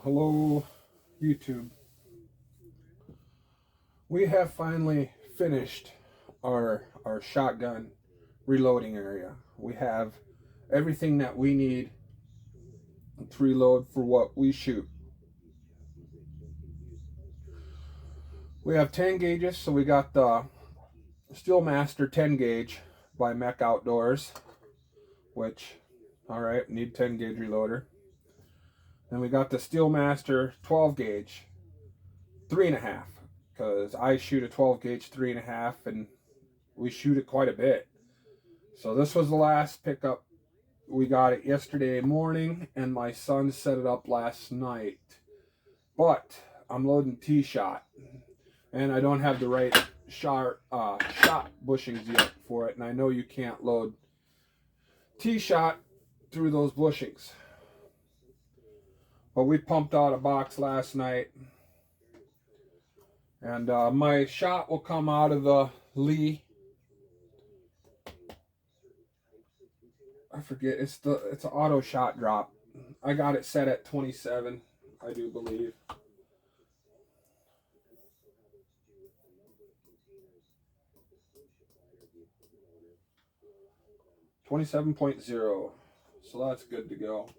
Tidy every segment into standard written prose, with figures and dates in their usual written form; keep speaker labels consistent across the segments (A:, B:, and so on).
A: Hello, YouTube. We have finally finished our shotgun reloading area. We have everything that we need to reload for what we shoot. We have 10 gauges, so we got the Steelmaster 10 gauge by Mec Outdoors, which, alright, need 10 gauge reloader. Then we got the Steelmaster 12 gauge 3.5, because I shoot a 12 gauge 3.5 and we shoot it quite a bit. So this was the last pickup. We got it yesterday morning and my son set it up last night. But I'm loading T-shot and I don't have the right shot bushings yet for it, and I know you can't load T-shot through those bushings. But we pumped out a box last night, and my shot will come out of the Lee. I forget, it's an auto shot drop. I got it set at 27, I do believe. .27, so that's good to go.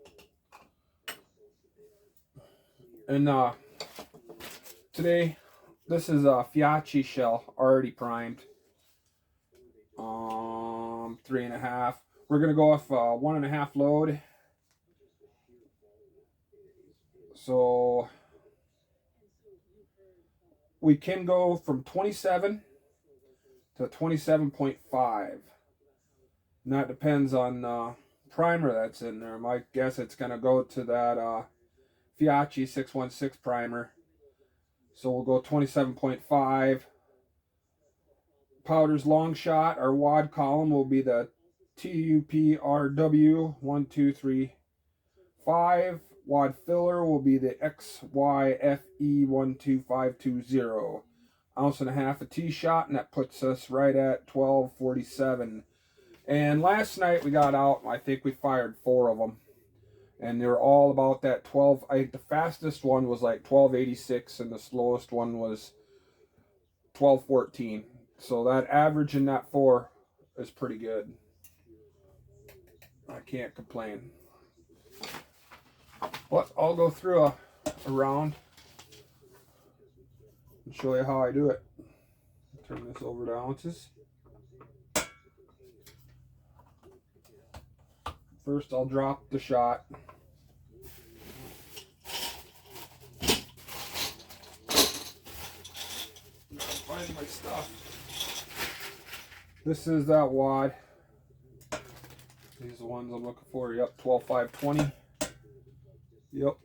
A: And today, this is a Fiachi shell, already primed. 3.5. We're gonna go off 1.5 load. So we can go from 27 to 27.5. And that depends on primer that's in there. My guess it's gonna go to that Fiachi 616 primer. So we'll go 27.5. Powder's long shot. Our wad column will be the TUPRW 1235. Wad filler will be the XYFE 12520. Ounce and a half of T-shot, and that puts us right at 1247. And last night we got out, I think we fired 4 of them. And they're all about that 12. I think the fastest one was like 1286 and the slowest one was 1214. So that average in that 4 is pretty good. I can't complain. But I'll go through a round and show you how I do it. Turn this over to ounces. First I'll drop the shot. Find my stuff. This is that wad. These are the ones I'm looking for. Yep, 12520. Yep.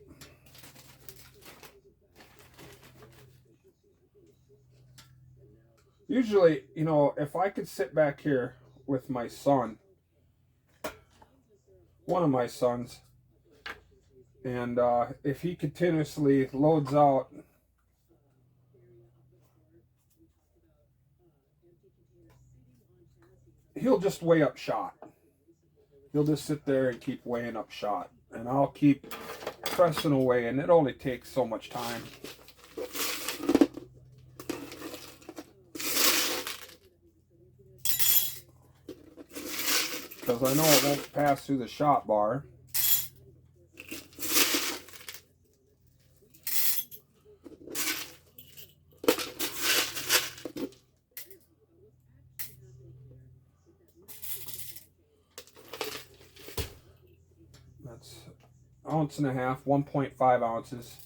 A: Usually, you know, if I could sit back here with my son, one of my sons, and if he continuously loads out he'll just weigh up shot. He'll just sit there and keep weighing up shot, and I'll keep pressing away, and it only takes so much time. Because I know it won't pass through the shot bar. That's 1.5 ounces, 1.5 ounces.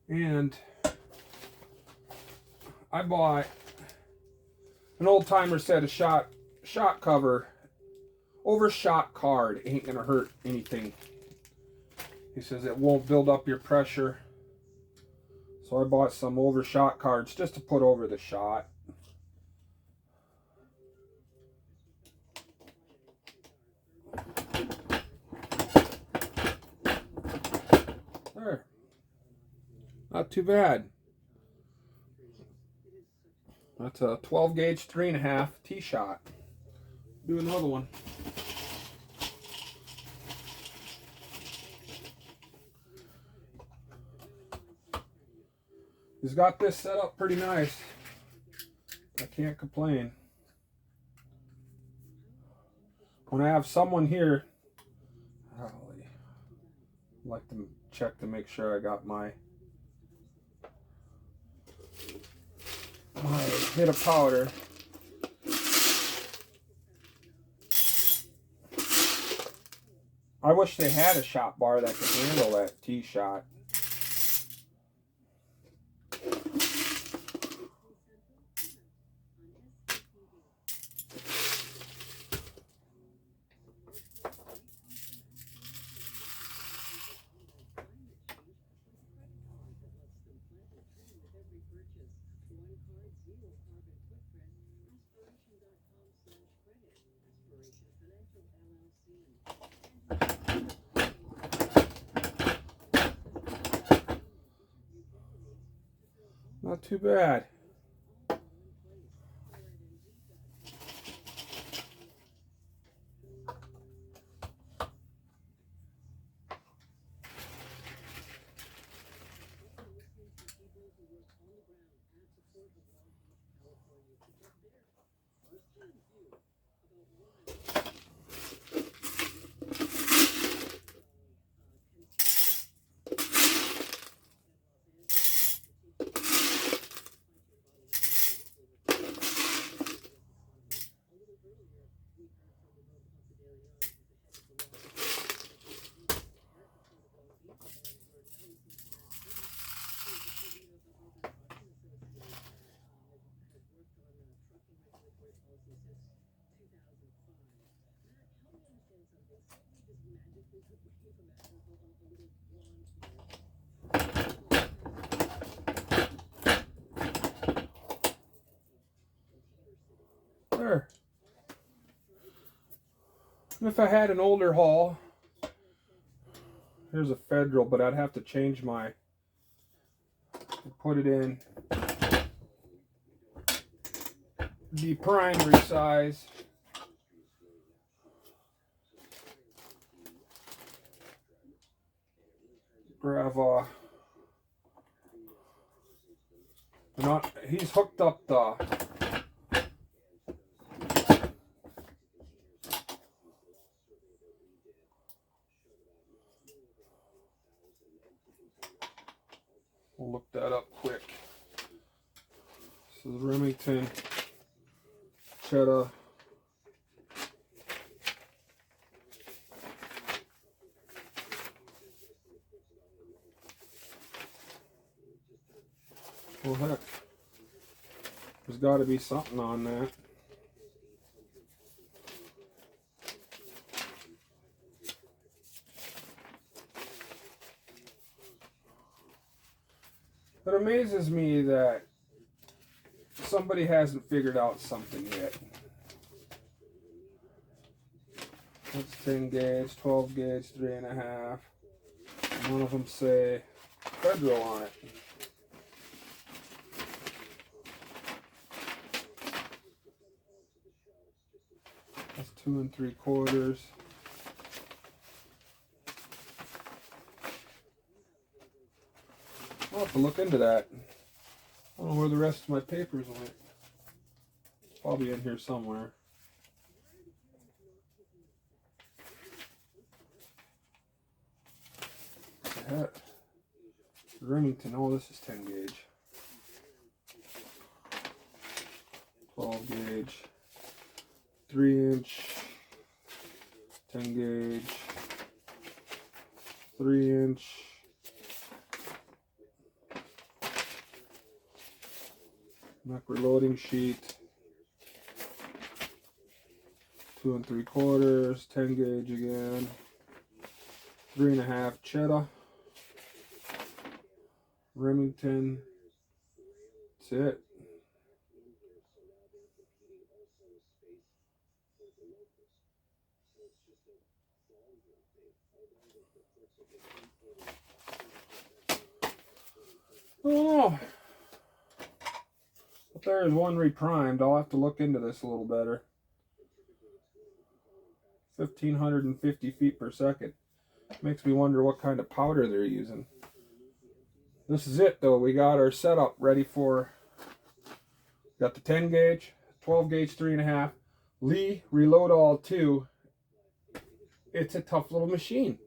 A: And I bought an old timer said a shot cover over shot card ain't gonna hurt anything. He says it won't build up your pressure. So I bought some overshot cards just to put over the shot. There. Not too bad. That's a 12 gauge 3.5 T-shot. Do another one. He's got this set up pretty nice. I can't complain. When I have someone here, I like to check to make sure I got my hit of powder. I wish they had a shot bar that could handle that tee shot. Not too bad. There. And if I had an older hull, here's a Federal, but I'd have to change my, put it in the primary size. Grab he's hooked up the we'll look that up quick. This is Remington Cheetah. Well, heck, there's got to be something on that. It amazes me that somebody hasn't figured out something yet. That's 10 gauge, 12 gauge, 3.5. One of them say Federal on it. That's 2 3/4. I'll have to look into that. I don't know where the rest of my papers went. Probably in here somewhere. Remington, oh, this is 10 gauge. 12 gauge. 3-inch. 10 gauge. 3-inch. Mec reloading sheet. 2 3/4. 10 gauge again. 3.5 Cheetah. Remington. That's it. Oh, but there is one reprimed. I'll have to look into this a little better. 1,550 feet per second. Makes me wonder what kind of powder they're using. This is it though. We got our setup ready for, got the 10 gauge, 12 gauge 3.5, Lee Reload All 2. It's a tough little machine.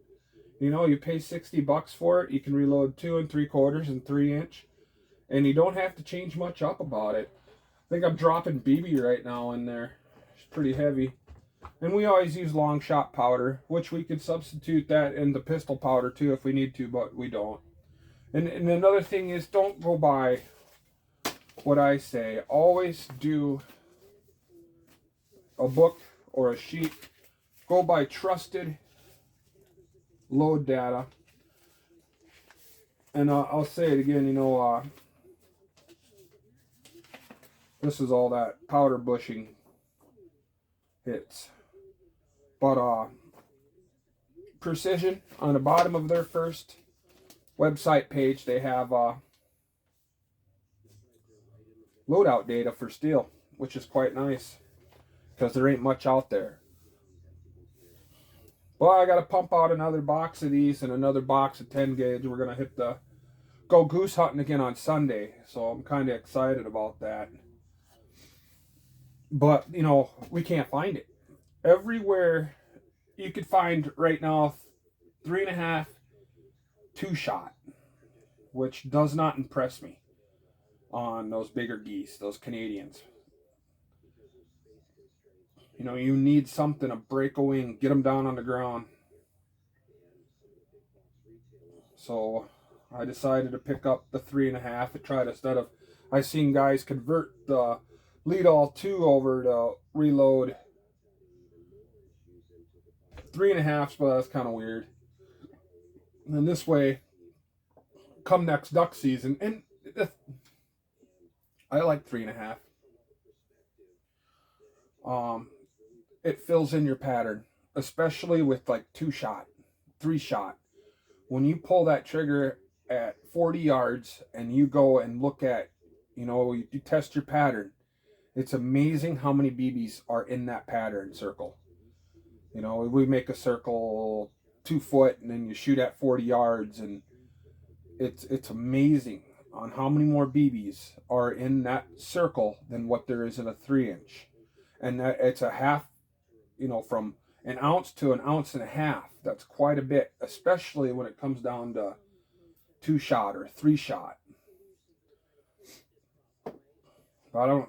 A: You know, you pay 60 bucks for it. You can reload 2 3/4 and 3-inch, and you don't have to change much up about it. I think I'm dropping BB right now in there. It's pretty heavy. And we always use long shot powder, which we could substitute that in the pistol powder too if we need to, but we don't. And another thing is, don't go by what I say. Always do a book or a sheet. Go by trusted load data. And I'll say it again, you know, this is all that powder bushing hits. But Precision, on the bottom of their first website page, they have loadout data for steel, which is quite nice because there ain't much out there. Well, I got to pump out another box of these and another box of 10 gauge. We're going to go goose hunting again on Sunday, so I'm kind of excited about that. But, you know, we can't find it. Everywhere you could find right now 3.5 2-shot, which does not impress me on those bigger geese, those Canadians. You know, you need something to break a wing, get them down on the ground. So I decided to pick up the 3.5 and try to, instead of, I seen guys convert the lead all 2 over to reload 3.5s, but that's kind of weird. And this way, come next duck season, and I like 3.5. It fills in your pattern, especially with like 2-shot, 3-shot. When you pull that trigger at 40 yards and you go and look at, you know, you test your pattern, it's amazing how many BBs are in that pattern circle. You know, we make a circle 2 foot and then you shoot at 40 yards, and it's amazing on how many more BBs are in that circle than what there is in a 3-inch. And that it's a half, you know, from an ounce to an ounce and a half. That's quite a bit, especially when it comes down to 2-shot or 3-shot. But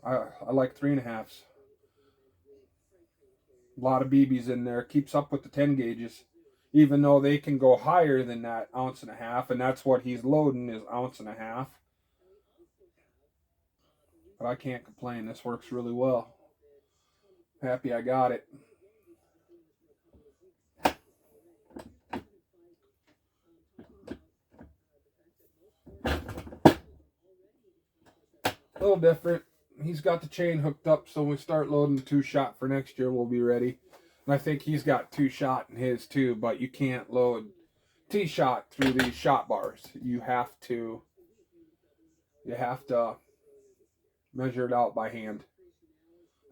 A: I like 3.5s. A lot of BBs in there. Keeps up with the 10 gauges, even though they can go higher than that ounce and a half, and that's what he's loading, is ounce and a half. But I can't complain. This works really well. Happy I got it. A little different. He's got the chain hooked up, so when we start loading the 2-shot for next year, we'll be ready. And I think he's got 2-shot in his too, but you can't load T-shot through these shot bars. You have to measure it out by hand.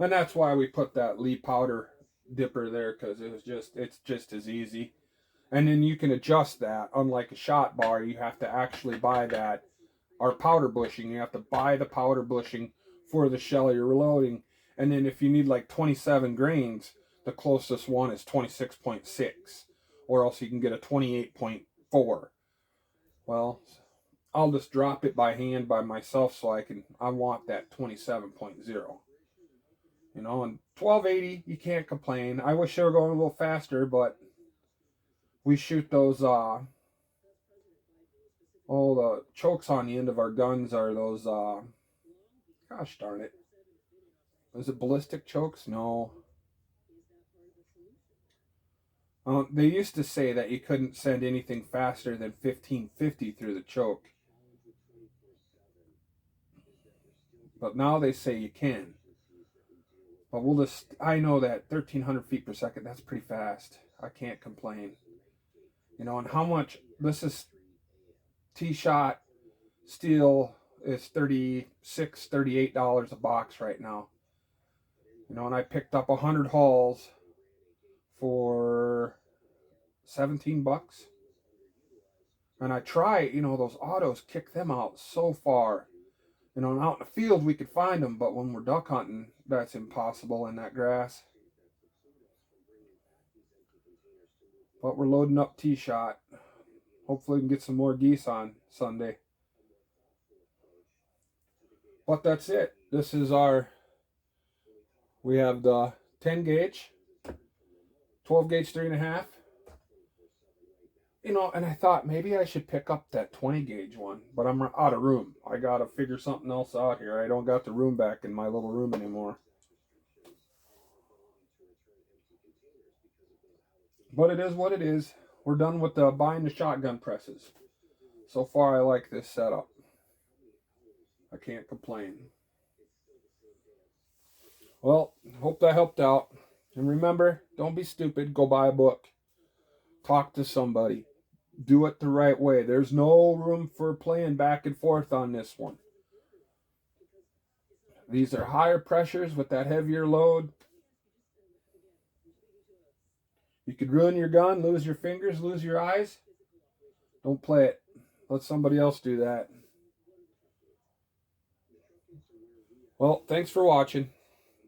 A: And that's why we put that Lee powder dipper there, because it's just as easy. And then you can adjust that. Unlike a shot bar, you have to actually buy that, or powder bushing. You have to buy the powder bushing for the shell you're reloading. And then if you need like 27 grains, the closest one is 26.6, or else you can get a 28.4. Well, I'll just drop it by hand by myself, so I want that 27.0. You know, and 1280, you can't complain. I wish they were going a little faster, but we shoot those, the chokes on the end of our guns are those, gosh darn it. Is it ballistic chokes? No. They used to say that you couldn't send anything faster than 1550 through the choke. But now they say you can. But I know that 1300 feet per second, that's pretty fast. I can't complain. You know, and how much, this is T-shot steel is $36, $38 a box right now. You know, and I picked up 100 hauls for 17 bucks. And I try, you know, those autos, kick them out so far. You know, and out in the field we could find them, but when we're duck hunting, that's impossible in that grass. But we're loading up tee shot. Hopefully we can get some more geese on Sunday. But that's it. This is we have the 10 gauge, 12 gauge 3.5. You know, and I thought maybe I should pick up that 20 gauge one, but I'm out of room. I got to figure something else out here. I don't got the room back in my little room anymore. But it is what it is. We're done with buying the shotgun presses. So far, I like this setup. I can't complain. Well, hope that helped out. And remember, don't be stupid. Go buy a book. Talk to somebody. Do it the right way. There's no room for playing back and forth on this one. These are higher pressures with that heavier load. You could ruin your gun, lose your fingers, lose your eyes. Don't play it. Let somebody else do that. Well, thanks for watching.